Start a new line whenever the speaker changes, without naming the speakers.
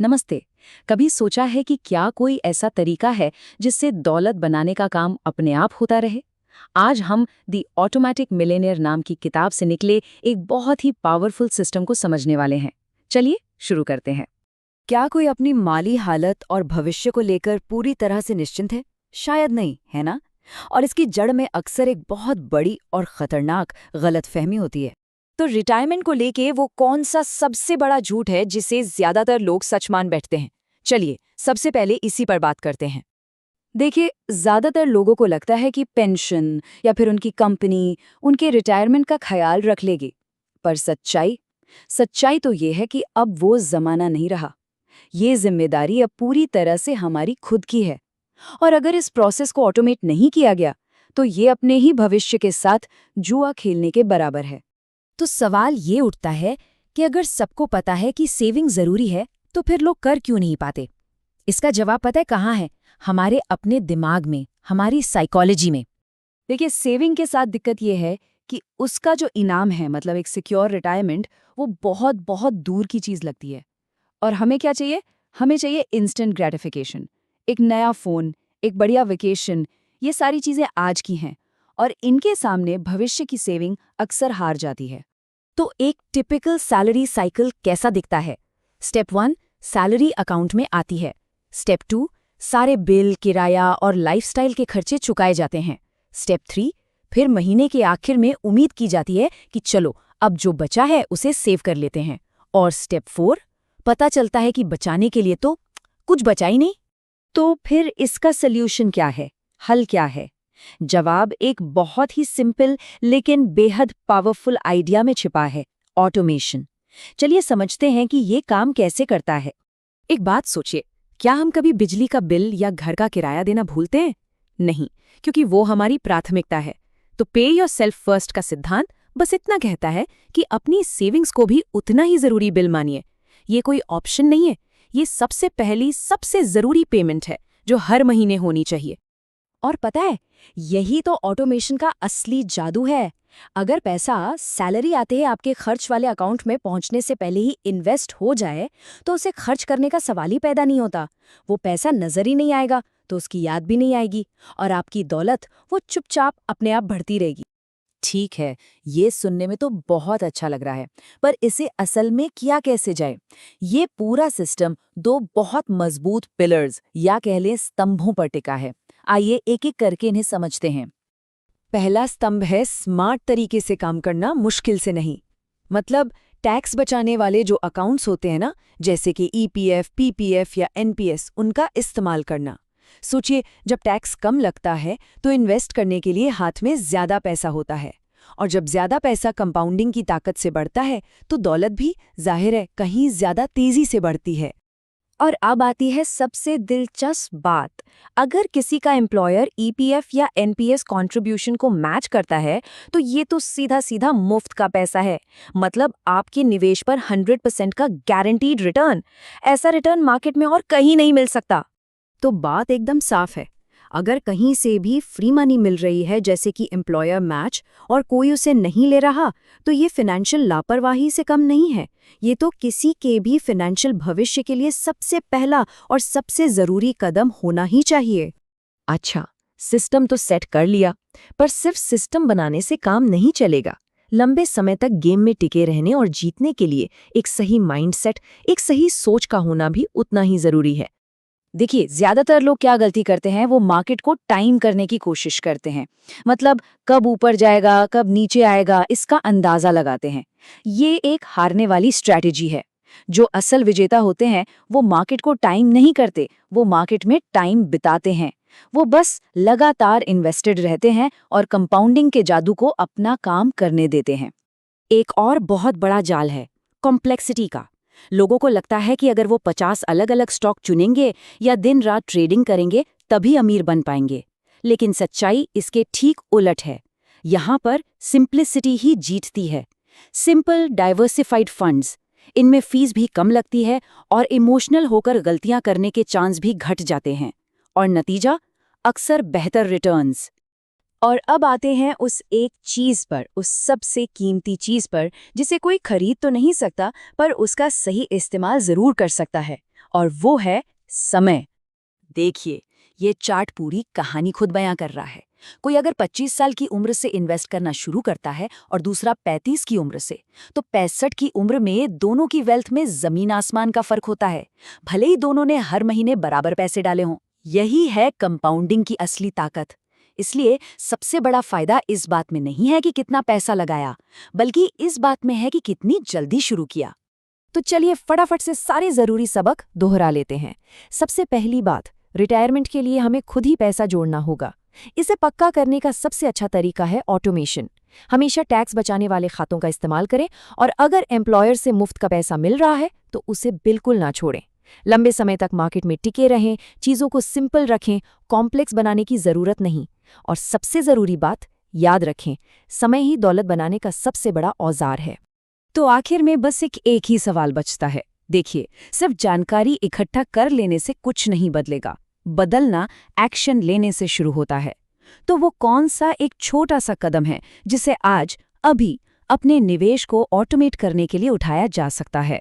नमस्ते। कभी सोचा है कि क्या कोई ऐसा तरीका है जिससे दौलत बनाने का काम अपने आप होता रहे? आज हम दी ऑटोमेटिक मिलेनियर नाम की किताब से निकले एक बहुत ही पावरफुल सिस्टम को समझने वाले हैं। चलिए शुरू करते हैं।
क्या कोई अपनी माली हालत और भविष्य को लेकर पूरी तरह से निश्चिंत है? शायद नहीं, है ना? और इसकी जड़ में अक्सर एक बहुत बड़ी और खतरनाक गलतफहमी होती है। तो रिटायरमेंट को लेके वो कौन सा सबसे बड़ा झूठ है जिसे ज्यादातर लोग सच मान बैठते हैं? चलिए, सबसे पहले इसी पर बात करते हैं। देखिए, ज्यादातर लोगों को लगता है कि पेंशन या फिर उनकी कंपनी उनके रिटायरमेंट का ख्याल रख लेगी। पर सच्चाई सच्चाई तो ये है कि अब वो जमाना नहीं रहा। ये जिम्मेदारी अब पूरी तरह से हमारी खुद की है। और अगर इस प्रोसेस को ऑटोमेट नहीं किया गया तो ये अपने ही भविष्य के साथ जुआ खेलने के बराबर है। तो सवाल ये उठता है कि अगर सबको पता है कि सेविंग जरूरी है तो फिर लोग कर क्यों नहीं पाते? इसका जवाब पता है कहाँ है? हमारे अपने दिमाग में, हमारी साइकोलॉजी में। देखिए, सेविंग के साथ दिक्कत ये है कि उसका जो इनाम है, मतलब एक सिक्योर रिटायरमेंट, वो बहुत बहुत दूर की चीज लगती है। और हमें क्या चाहिए? हमें चाहिए इंस्टेंट ग्रेटिफिकेशन, एक नया फ़ोन, एक बढ़िया वेकेशन। ये सारी चीज़ें आज की हैं और इनके सामने भविष्य की सेविंग अक्सर हार जाती है। तो एक टिपिकल सैलरी साइकिल कैसा दिखता है? स्टेप 1, सैलरी अकाउंट में आती है। स्टेप 2, सारे बिल, किराया और लाइफस्टाइल के खर्चे चुकाए जाते हैं। स्टेप 3, फिर महीने के आखिर में उम्मीद की जाती है कि चलो अब जो बचा है उसे सेव कर लेते हैं। और स्टेप 4, पता चलता है कि बचाने के लिए तो कुछ बचा ही नहीं। तो फिर इसका सल्यूशन क्या है? हल क्या है? जवाब एक बहुत ही सिंपल लेकिन बेहद पावरफुल आइडिया में छिपा है, ऑटोमेशन। चलिए समझते हैं कि ये काम कैसे करता है। एक बात सोचिए, क्या हम कभी बिजली का बिल या घर का किराया देना भूलते हैं? नहीं, क्योंकि वो हमारी प्राथमिकता है। तो पे योरसेल्फ फर्स्ट का सिद्धांत बस इतना कहता है कि अपनी सेविंग्स को भी उतना ही जरूरी बिल मानिए। ये कोई ऑप्शन नहीं है, ये सबसे पहली सबसे जरूरी पेमेंट है जो हर महीने होनी चाहिए। और पता है, यही तो ऑटोमेशन का असली जादू है। अगर पैसा सैलरी आते ही आपके खर्च वाले अकाउंट में पहुंचने से पहले ही इन्वेस्ट हो जाए तो उसे खर्च करने का सवाल ही पैदा नहीं होता। वो पैसा नजर ही नहीं आएगा तो उसकी याद भी नहीं आएगी और आपकी दौलत वो चुपचाप अपने आप बढ़ती रहेगी। ठीक है, ये सुनने में तो बहुत अच्छा लग रहा है, पर इसे असल में किया कैसे जाए? ये पूरा सिस्टम दो बहुत मजबूत पिलर्स या कह लें स्तंभों पर टिका है। आइए एक एक करके इन्हें समझते हैं। पहला स्तंभ है स्मार्ट तरीके से काम करना, मुश्किल से नहीं। मतलब टैक्स बचाने वाले जो अकाउंट्स होते हैं ना, जैसे कि ईपीएफ, पीपीएफ या एनपीएस, उनका इस्तेमाल करना। सोचिए, जब टैक्स कम लगता है तो इन्वेस्ट करने के लिए हाथ में ज्यादा पैसा होता है, और जब ज्यादा पैसा कंपाउंडिंग की ताकत से बढ़ता है तो दौलत भी जाहिर है कहीं ज्यादा तेजी से बढ़ती है। और अब आती है सबसे दिलचस्प बात। अगर किसी का एम्प्लॉयर ईपीएफ या एनपीएस कंट्रीब्यूशन को मैच करता है तो ये तो सीधा सीधा मुफ्त का पैसा है। मतलब आपके निवेश पर 100% का गारंटीड रिटर्न। ऐसा रिटर्न मार्केट में और कहीं नहीं मिल सकता। तो बात एकदम साफ है, अगर कहीं से भी फ्री मनी मिल रही है, जैसे कि एम्प्लॉयर मैच, और कोई उसे नहीं ले रहा, तो ये फाइनेंशियल लापरवाही से कम नहीं है। ये तो किसी के भी फाइनेंशियल भविष्य के लिए सबसे पहला और सबसे जरूरी कदम होना ही चाहिए।
अच्छा, सिस्टम तो सेट कर लिया, पर सिर्फ सिस्टम बनाने से काम नहीं चलेगा। लंबे समय तक गेम में टिके रहने और जीतने के लिए एक सही माइंडसेट, एक सही सोच का होना भी उतना ही जरूरी है। देखिए, ज्यादातर लोग क्या गलती करते हैं, वो मार्केट को टाइम करने की कोशिश करते हैं। मतलब कब ऊपर जाएगा, कब नीचे आएगा, इसका अंदाजा लगाते हैं। ये एक हारने वाली स्ट्रैटेजी है। जो असल विजेता होते हैं वो मार्केट को टाइम नहीं करते, वो मार्केट में टाइम बिताते हैं। वो बस लगातार इन्वेस्टेड रहते हैं और कंपाउंडिंग के जादू को अपना काम करने देते हैं। एक और बहुत बड़ा जाल है कॉम्प्लेक्सिटी का। लोगों को लगता है कि अगर वो 50 अलग अलग स्टॉक चुनेंगे या दिन रात ट्रेडिंग करेंगे तभी अमीर बन पाएंगे। लेकिन सच्चाई इसके ठीक उलट है। यहाँ पर सिंप्लिसिटी ही जीतती है। सिंपल डाइवर्सिफाइड फंड्स, इनमें फीस भी कम लगती है और इमोशनल होकर गलतियां करने के चांस भी घट जाते हैं। और नतीजा अक्सर बेहतर रिटर्न्स। और अब आते हैं उस एक चीज पर, उस सबसे कीमती चीज पर जिसे कोई खरीद तो नहीं सकता पर उसका सही इस्तेमाल जरूर कर सकता है।
और वो है समय। देखिए, ये चार्ट पूरी कहानी खुद बयां कर रहा है। कोई अगर 25 साल की उम्र से इन्वेस्ट करना शुरू करता है और दूसरा 35 की उम्र से, तो 65 की उम्र में दोनों की वेल्थ में जमीन आसमान का फर्क होता है, भले ही दोनों ने हर महीने बराबर पैसे डाले हों। यही है कंपाउंडिंग की असली ताकत। इसलिए सबसे बड़ा फायदा इस बात में नहीं है कि कितना पैसा लगाया, बल्कि इस बात में है कि कितनी जल्दी शुरू किया।
तो चलिए फटाफट से सारे जरूरी सबक दोहरा लेते हैं। सबसे पहली बात, रिटायरमेंट के लिए हमें खुद ही पैसा जोड़ना होगा। इसे पक्का करने का सबसे अच्छा तरीका है ऑटोमेशन। हमेशा टैक्स बचाने वाले खातों का इस्तेमाल करें और अगर एम्प्लॉयर से मुफ्त का पैसा मिल रहा है तो उसे बिल्कुल ना छोड़ें। लंबे समय तक मार्केट में टिके रहें, चीज़ों को सिंपल रखें, कॉम्प्लेक्स बनाने की ज़रूरत नहीं। और सबसे ज़रूरी बात याद रखें, समय ही दौलत बनाने का सबसे बड़ा औजार है।
तो आखिर में बस एक ही सवाल बचता है। देखिए, सिर्फ जानकारी इकट्ठा कर लेने से कुछ नहीं बदलेगा। बदलना एक्शन लेने से शुरू होता है। तो वो कौन सा एक छोटा सा कदम है जिसे आज, अभी अपने निवेश को ऑटोमेट करने के लिए उठाया जा सकता है?